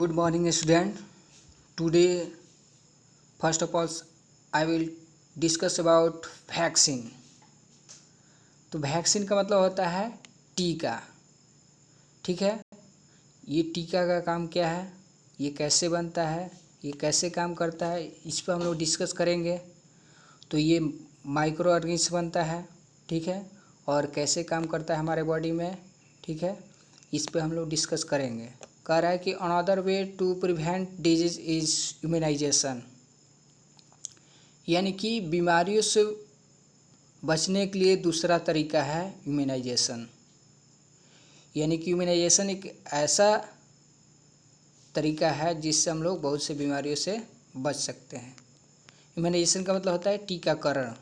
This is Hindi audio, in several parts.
Good morning, student. Today, first of all, I will discuss about vaccine. तो वैक्सीन का मतलब होता है टीका। ठीक है, ये टीका का काम क्या है, ये कैसे बनता है, ये कैसे काम करता है, इस पर हम लोग डिस्कस करेंगे। तो ये माइक्रो ऑर्गेनिज्म बनता है, ठीक है, और कैसे काम करता है हमारे बॉडी में, ठीक है, इस पे हम लोग डिस्कस करेंगे। कह रहा है कि another way to prevent disease is immunisation, यानी कि बीमारियों से बचने के लिए दूसरा तरीका है इम्यूनाइजेशन। यानी कि इम्यूनाइजेशन एक ऐसा तरीका है जिससे हम लोग बहुत से बीमारियों से बच सकते हैं। इम्यूनाइजेशन का मतलब होता है टीकाकरण,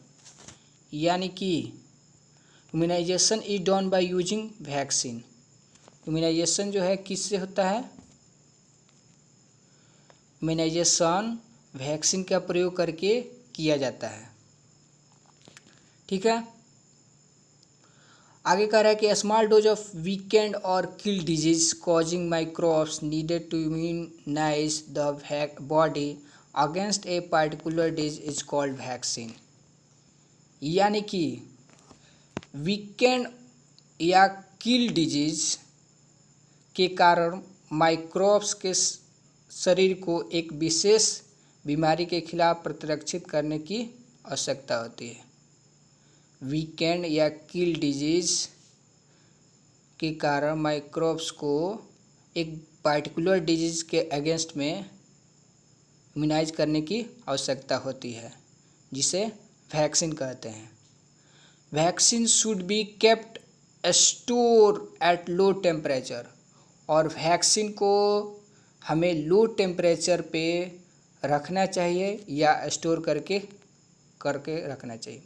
यानी कि immunisation is done by using vaccine. Immunisation जो है किससे होता है? इम्यूनाइजेशन वैक्सीन का प्रयोग करके किया जाता है। ठीक है, आगे कह रहा है कि स्मॉल डोज ऑफ वीकेंड और kill disease causing microbes needed to immunise the body against a particular disease is called vaccine. यानी कि वीकेंड या किल डिजीज के कारण माइक्रोब्स के शरीर को एक विशेष बीमारी के खिलाफ प्रतिरक्षित करने की आवश्यकता होती है। वीकेंड या किल डिजीज के कारण माइक्रोब्स को एक पर्टिकुलर डिजीज के अगेंस्ट में इम्यूनाइज करने की आवश्यकता होती है, जिसे वैक्सीन कहते हैं। Vaccine should be kept store at low temperature, और वैक्सीन को हमें लो टेम्परेचर पे रखना चाहिए या स्टोर करके रखना चाहिए।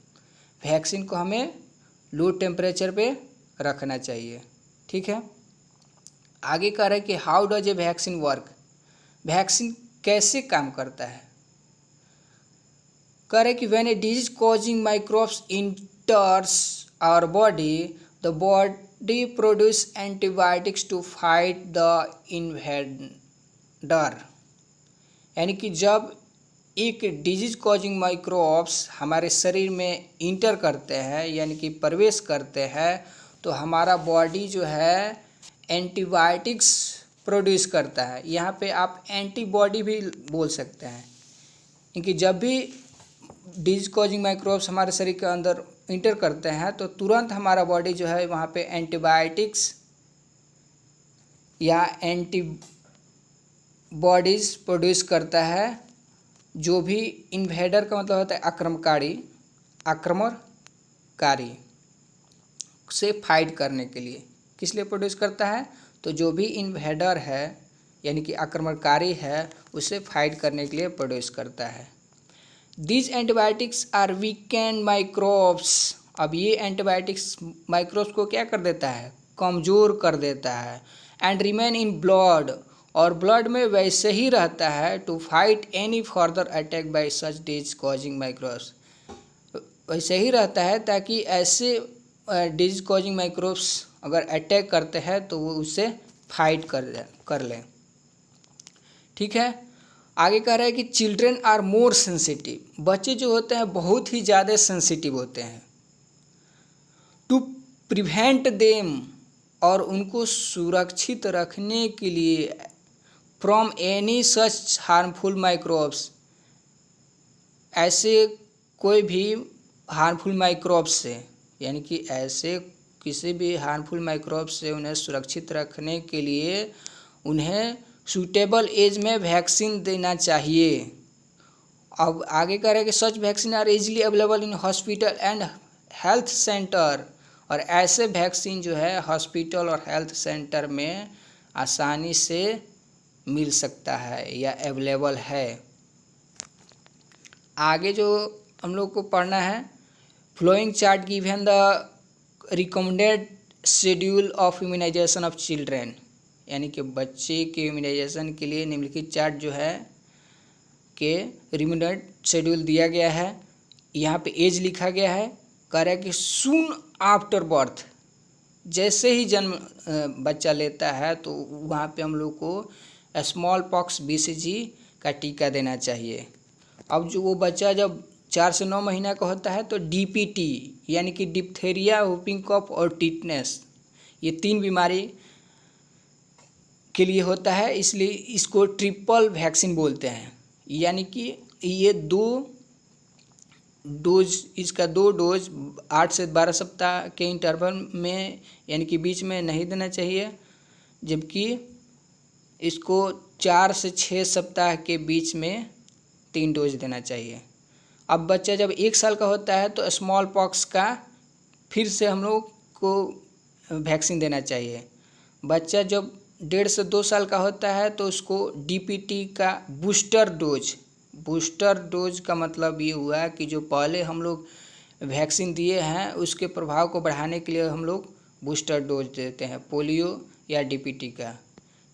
वैक्सीन को हमें लो टेम्परेचर पे रखना चाहिए। ठीक है, आगे कह रहा है कि how does a vaccine work. Vaccine कैसे काम करता है? कह रहे कि when a disease causing microbes enters our body, the body produce antibiotics to fight the invader. यानी कि जब एक डिजीज कॉजिंग माइक्रोब्स हमारे शरीर में इंटर करते हैं, यानी कि प्रवेश करते हैं, तो हमारा बॉडी जो है एंटीबायोटिक्स प्रोड्यूस करता है। यहाँ पे आप एंटीबॉडी भी बोल सकते हैं, क्योंकि जब भी डिजीज कॉजिंग माइक्रोब्स हमारे शरीर के अंदर इंटर करते हैं तो तुरंत हमारा बॉडी जो है वहाँ पे एंटीबायोटिक्स या एंटीबॉडीज़ प्रोड्यूस करता है, जो भी इन्वेडर का मतलब होता है आक्रमणकारी से फाइट करने के लिए। किस लिए प्रोड्यूस करता है? तो जो भी इन्वेडर है यानी कि आक्रमणकारी है, उसे फाइट करने के लिए प्रोड्यूस करता है। These antibiotics are weakened microbes. अब ये एंटीबायोटिक्स माइक्रोब्स को क्या कर देता है? कमज़ोर कर देता है। एंड रिमेन इन ब्लड, और ब्लड में वैसे ही रहता है to fight any further attack by such disease causing microbes. वैसे ही रहता है ताकि ऐसे डिजीज कॉजिंग माइक्रोब्स अगर अटैक करते हैं तो वो उससे फाइट कर लें। ठीक है, आगे कह रहा है कि चिल्ड्रेन आर मोर सेंसिटिव। बच्चे जो होते हैं बहुत ही ज़्यादा सेंसिटिव होते हैं। टू प्रिवेंट देम, और उनको सुरक्षित रखने के लिए from any such harmful microbes, ऐसे कोई भी हार्मफुल माइक्रोब्स से, यानी कि ऐसे किसी भी हार्मफुल माइक्रोब्स से उन्हें सुरक्षित रखने के लिए उन्हें सूटेबल एज में वैक्सीन देना चाहिए। अब आगे कह रहे हैं कि such vaccine are easily available in hospital and health centre, और ऐसे वैक्सीन जो है हॉस्पिटल और हेल्थ सेंटर में आसानी से मिल सकता है या अवेलेबल है। आगे जो हम लोग को पढ़ना है, following chart given the recommended schedule of immunisation of children. यानी कि बच्चे के इम्यूनाइजेशन के लिए निम्नलिखित चार्ट जो है के रिकमेंडेड शेड्यूल दिया गया है। यहाँ पे एज लिखा गया है। कह रहा है कि सून आफ्टर बर्थ, जैसे ही जन्म बच्चा लेता है तो वहाँ पे हम लोग को स्मॉल पॉक्स BCG का टीका देना चाहिए। अब जो वो बच्चा जब 4 से 9 महीना का होता है तो DPT यानी कि डिप्थेरिया, व्होपिंग कफ और टिटनेस, ये 3 बीमारी के लिए होता है, इसलिए इसको ट्रिपल वैक्सीन बोलते हैं। यानी कि ये 2 डोज, इसका 2 डोज 8 से 12 सप्ताह के इंटरवल में यानी कि बीच में नहीं देना चाहिए, जबकि इसको 4 से 6 सप्ताह के बीच में 3 डोज देना चाहिए। अब बच्चा जब 1 साल का होता है तो स्मॉल पॉक्स का फिर से हम लोग को वैक्सीन देना चाहिए। बच्चा जब 1.5 से 2 साल का होता है तो उसको DPT का बूस्टर डोज का मतलब ये हुआ कि जो पहले हम लोग वैक्सीन दिए हैं उसके प्रभाव को बढ़ाने के लिए हम लोग बूस्टर डोज देते हैं, पोलियो या DPT का।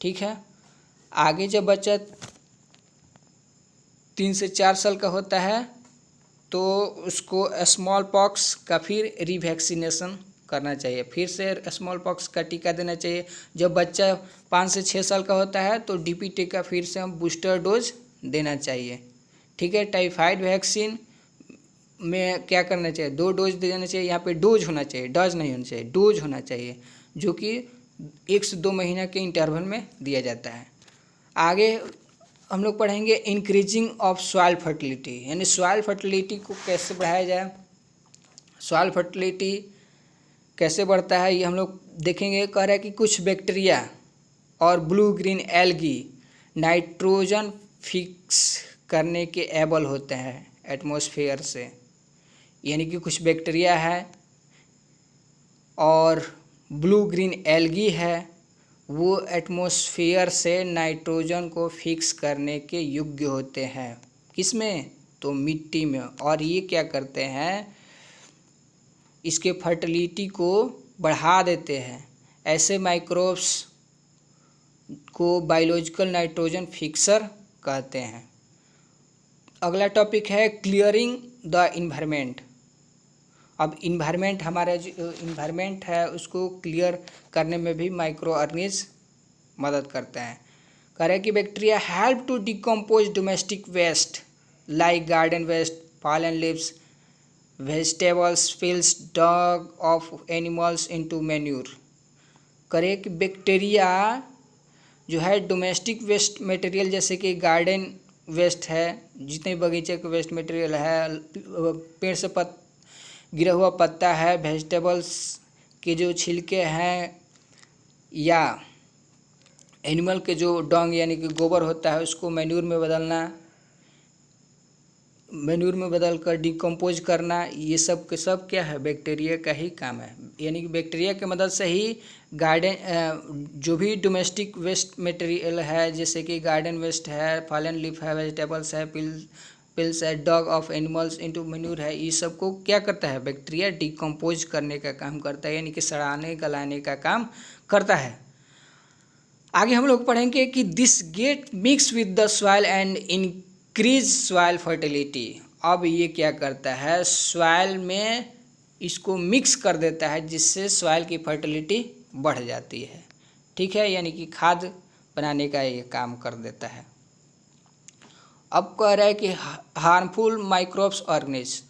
ठीक है। आगे जब बच्चा 3 से 4 साल का होता है तो उसको स्मॉल पॉक्स का फिर रीवैक्सीनेशन करना चाहिए, फिर से स्मॉल पॉक्स का टीका देना चाहिए। जब बच्चा 5 से 6 साल का होता है तो DPT का फिर से हम बूस्टर डोज देना चाहिए। ठीक है। टाइफाइड वैक्सीन में क्या करना चाहिए, 2 डोज देना चाहिए। यहाँ पे डोज होना चाहिए, डोज नहीं होना चाहिए, डोज होना चाहिए, जो कि 1 से 2 महीना के इंटरवल में दिया जाता है। आगे हम लोग पढ़ेंगे इंक्रीजिंग ऑफ सॉइल फर्टिलिटी, यानी सॉइल फर्टिलिटी को कैसे बढ़ाया जाए। सॉइल फर्टिलिटी कैसे बढ़ता है ये हम लोग देखेंगे। कह रहा है कि कुछ बैक्टीरिया और blue green algae nitrogen fix करने के एबल होते हैं एटमॉस्फेयर से, यानी कि कुछ बैक्टीरिया है और ब्लू ग्रीन एल्गी है, वो एटमॉस्फेयर से नाइट्रोजन को फिक्स करने के योग्य होते हैं। किसमें? तो मिट्टी में। और ये क्या करते हैं, इसके फर्टिलिटी को बढ़ा देते हैं। ऐसे माइक्रोब्स को बायोलॉजिकल नाइट्रोजन फिक्सर कहते हैं। अगला टॉपिक है क्लियरिंग द इन्वायरमेंट। अब इन्वायरमेंट, हमारा जो इन्वायरमेंट है उसको क्लियर करने में भी माइक्रो ऑर्गेनिज्म मदद करते हैं। कह रहे हैं कि bacteria help to decompose domestic waste like garden waste, fallen leaves, vegetables, peels, dung of animals into manure. करे कि बैक्टीरिया जो है डोमेस्टिक वेस्ट मटेरियल जैसे कि गार्डन वेस्ट है, जितने बगीचे के वेस्ट मटेरियल है, पेड़ से गिरा हुआ पत्ता है, वेजिटेबल्स के जो छिलके हैं, या एनिमल के जो डंग यानी कि गोबर होता है उसको मैन्यूर में बदलना, मैन्यूर में बदल कर डिकम्पोज करना, ये सब के सब क्या है, बैक्टीरिया का ही काम है। यानी कि बैक्टीरिया की मदद से ही गार्डन जो भी डोमेस्टिक वेस्ट मटेरियल है जैसे कि गार्डन वेस्ट है, फॉलन लीफ है, वेजिटेबल्स है, पिल्स है, डग ऑफ एनिमल्स इनटू मैन्यूर है, ये सब को क्या करता है, बैक्टीरिया डिकम्पोज करने का काम करता है, यानी कि सड़ाने गलाने का काम करता है। आगे हम लोग पढ़ेंगे कि this gate mix with the soil and increase soil fertility. अब ये क्या करता है, सॉइल में इसको मिक्स कर देता है जिससे सॉइल की फर्टिलिटी बढ़ जाती है। ठीक है, यानी कि खाद बनाने का ये काम कर देता है। अब कह रहा है कि हार्मफुल माइक्रोब्स ऑर्गेनिज्म,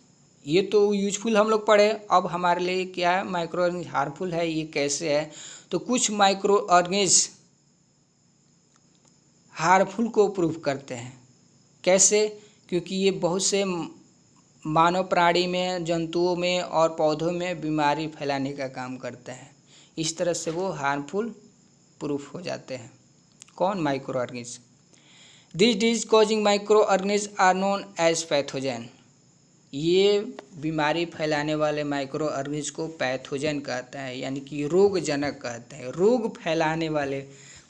ये तो यूजफुल हम लोग पढ़े, अब हमारे लिए क्या है, माइक्रो ऑर्गेनिज्म हार्मफुल है, ये कैसे है। तो कुछ माइक्रो ऑर्गेनिज्म हार्मफुल को प्रूव करते हैं। कैसे? क्योंकि ये बहुत से मानव प्राणी में, जंतुओं में और पौधों में बीमारी फैलाने का काम करते हैं। इस तरह से वो हार्मफुल प्रूफ हो जाते हैं। कौन? Micro organism. This disease causing micro organism are known as pathogen. ये बीमारी फैलाने वाले माइक्रो ऑर्गेनिज्म को पैथोजन कहते हैं, यानी कि रोगजनक कहते हैं। रोग फैलाने वाले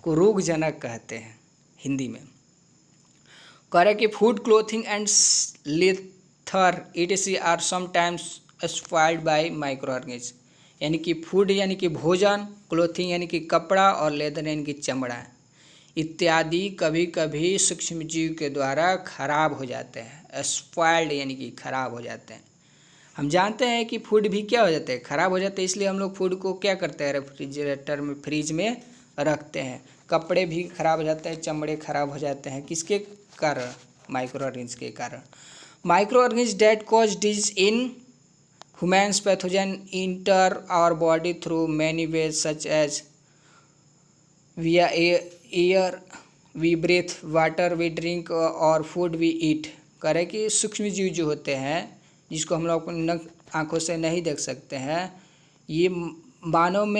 को रोगजनक कहते हैं हिंदी में। कह रहे कि food, clothing and leather etc are sometimes spoiled by micro organism. यानी कि फूड यानी कि भोजन, क्लोथिंग यानी कि कपड़ा, और लेदर यानी कि चमड़ा इत्यादि कभी कभी सूक्ष्मजीव के द्वारा खराब हो जाते हैं। स्पॉइल्ड यानी कि खराब हो जाते हैं। हम जानते हैं कि फूड भी क्या हो जाते हैं, खराब हो जाते हैं, इसलिए हम लोग फूड को क्या करते हैं, रेफ्रिजरेटर में, फ्रिज में रखते हैं, कपड़े भी खराब हो जाते हैं, चमड़े खराब हो जाते हैं। किसके कारण? माइक्रो ऑर्गेनिज के कारण। Micro organisms that cause disease in humans pathogen enter our body through many ways such as via air we breathe, water we drink और फूड वी ईट। कह रहे कि सूक्ष्म जीव जो होते हैं जिसको हम लोग आंखों से नहीं देख सकते हैं, ये मानव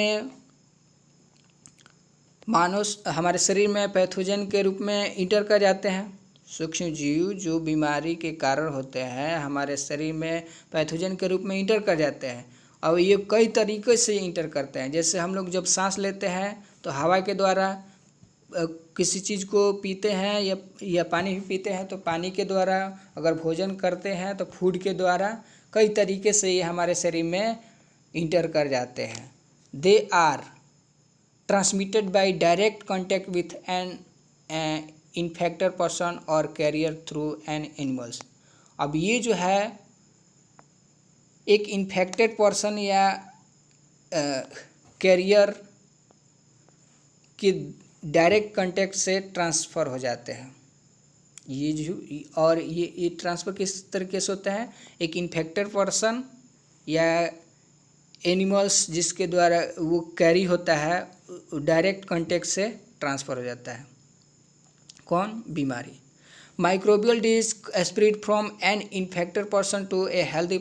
हमारे शरीर में पैथोजन के रूप में इंटर कर जाते हैं। सूक्ष्म जीव जो बीमारी के कारण होते हैं हमारे शरीर में पैथोजन के रूप में इंटर कर जाते हैं। और ये कई तरीक़े से इंटर करते हैं। जैसे हम लोग जब सांस लेते हैं तो हवा के द्वारा, किसी चीज़ को पीते हैं या पानी भी पीते हैं तो पानी के द्वारा, अगर भोजन करते हैं तो फूड के द्वारा, कई तरीके से ये हमारे शरीर में इंटर कर जाते हैं। They are transmitted by direct contact with an infected person or carrier through an animals. अब ये जो है एक इन्फेक्टेड पर्सन या कैरियर के डायरेक्ट कांटेक्ट से ट्रांसफ़र हो जाते हैं। ये जो और ये ट्रांसफ़र किस तरीके से होता है? एक इन्फेक्टेड पर्सन या एनिमल्स जिसके द्वारा वो कैरी होता है, डायरेक्ट कांटेक्ट से ट्रांसफ़र हो जाता है। कौन? बीमारी। Microbial disease spread from an infected person to a healthy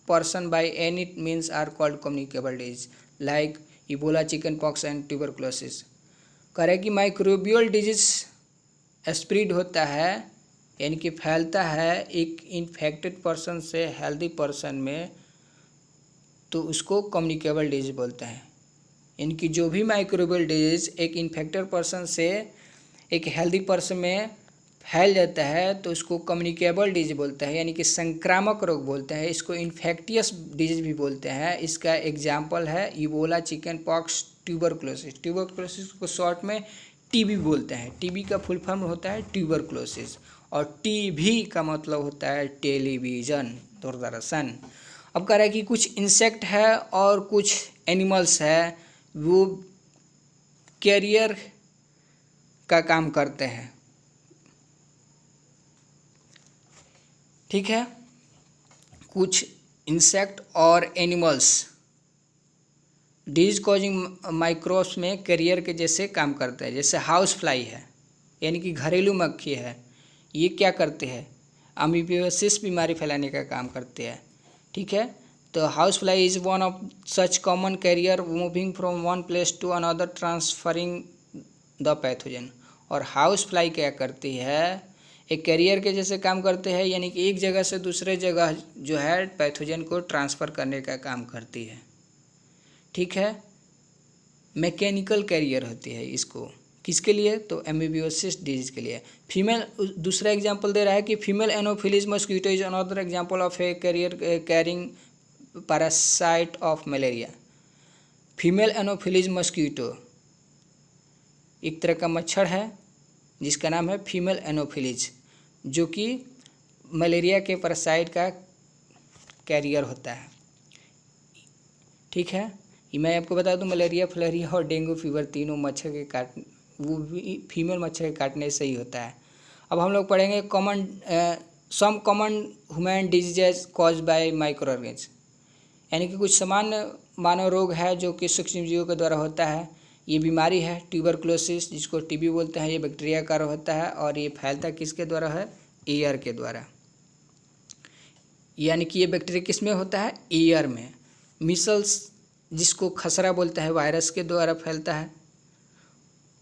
person by any means are called communicable disease like Ebola, chicken pox and tuberculosis. कह रहे कि माइक्रोबियल डिजीज स्प्रेड होता है यानी कि फैलता है एक इन्फेक्टेड पर्सन से हेल्दी पर्सन में, तो उसको कम्युनिकेबल डिजीज बोलते हैं। यानी कि जो भी माइक्रोबियल डिजीज एक इन्फेक्टेड पर्सन से एक हेल्दी पर्सन में फैल जाता है तो उसको कम्युनिकेबल डिजीज बोलते हैं, यानी कि संक्रामक रोग बोलते हैं। इसको इन्फेक्टियस डिजीज भी बोलते हैं। इसका एग्जाम्पल है Ebola, chicken pox, tuberculosis. Tuberculosis को शॉर्ट में टीबी बोलते हैं। टीबी का फुल फॉर्म होता है ट्यूबरकुलोसिस और टीबी का मतलब होता है टेलीविज़न, दूरदर्शन। अब कह रहा है कि कुछ इंसेक्ट है और कुछ एनिमल्स है वो कैरियर का काम करते हैं। ठीक है, कुछ इंसेक्ट और एनिमल्स डिजीज कॉजिंग माइक्रोब्स में कैरियर के जैसे काम करते हैं। जैसे हाउस फ्लाई है यानी कि घरेलू मक्खी है, ये क्या करते हैं? अमीबियोसिस बीमारी फैलाने का काम करते हैं। ठीक है, तो house fly is one of such common carrier moving from one place to another transferring the pathogen. और हाउस फ्लाई क्या करती है? एक कैरियर के जैसे काम करते हैं, यानी कि एक जगह से दूसरे जगह जो है पैथोजन को ट्रांसफ़र करने का काम करती है। ठीक है, मैकेनिकल कैरियर होती है इसको। किसके लिए? तो एमीबियोसिस डिजीज के लिए। फीमेल, दूसरा एग्जांपल दे रहा है कि female anopheles mosquito is another example of a carrier carrying parasite of malaria. Female anopheles mosquito एक तरह का मच्छर है जिसका नाम है फीमेल एनोफिलीज, जो कि मलेरिया के पैरासाइट का कैरियर होता है। ठीक है, ये मैं आपको बता दूं मलेरिया, फिलेरिया और डेंगू फीवर तीनों मच्छर के वो भी फीमेल मच्छर के काटने से ही होता है। अब हम लोग पढ़ेंगे some common human diseases cause by micro organism, यानी कि कुछ सामान्य मानव रोग है जो कि सूक्ष्मजीवों के द्वारा होता है। ये बीमारी है ट्यूबरकुलोसिस, जिसको टीबी बोलते हैं। ये बैक्टीरिया का होता है और ये फैलता किसके द्वारा है? एयर के द्वारा। यानी कि ये बैक्टीरिया किस में होता है? एयर में। मीसल्स, जिसको खसरा बोलते हैं, वायरस के द्वारा फैलता है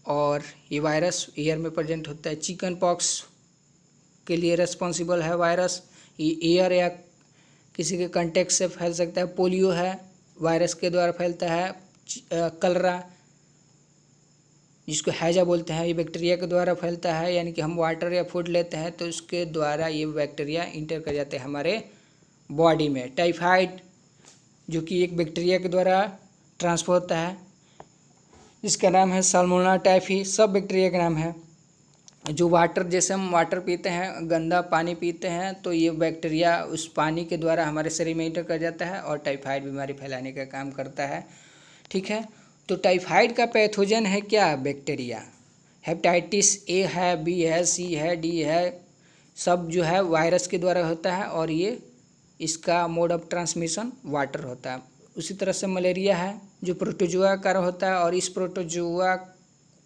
और ये वायरस एयर में प्रेजेंट होता है। चिकन पॉक्स के लिए रिस्पॉन्सिबल है वायरस, ये एयर या किसी के कंटेक्ट से फैल सकता है। पोलियो है, वायरस के द्वारा फैलता है। कलरा, जिसको हैजा बोलते हैं, ये बैक्टीरिया के द्वारा फैलता है। यानी कि हम वाटर या फूड लेते हैं तो उसके द्वारा ये बैक्टीरिया इंटर कर जाते हैं हमारे बॉडी में। टाइफाइड, जो कि एक बैक्टीरिया के द्वारा ट्रांसफर होता है, जिसका नाम है साल्मोनेला टाइफी। सब बैक्टीरिया का नाम है। जो वाटर, जैसे हम वाटर पीते हैं, गंदा पानी पीते हैं, तो ये बैक्टीरिया उस पानी के द्वारा हमारे शरीर में इंटर कर जाता है और टाइफाइड बीमारी फैलाने का काम करता है। ठीक है, तो टाइफाइड का पैथोजन है क्या? बैक्टीरिया। हेपेटाइटिस ए है, बी है, सी है, डी है, सब जो है वायरस के द्वारा होता है और ये इसका मोड ऑफ ट्रांसमिशन वाटर होता है। उसी तरह से मलेरिया है जो प्रोटोजुआ का होता है और इस प्रोटोजुआ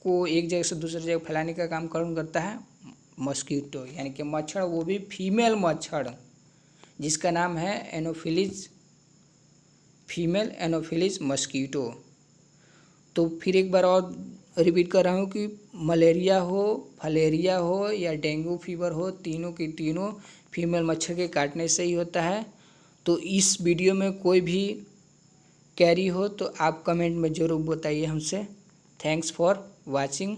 को एक जगह से दूसरी जगह फैलाने का काम कौन करता है? मॉस्किटो, यानी कि मच्छर, वो भी फीमेल मच्छर जिसका नाम है एनोफिलीज, फीमेल एनोफिलीज मॉस्किटो। तो फिर एक बार और रिपीट कर रहा हूँ कि मलेरिया हो, फलेरिया हो या डेंगू फीवर हो, तीनों की तीनों फीमेल मच्छर के काटने से ही होता है। तो इस वीडियो में कोई भी क्वेरी हो तो आप कमेंट में ज़रूर बताइए हमसे। Thanks for watching.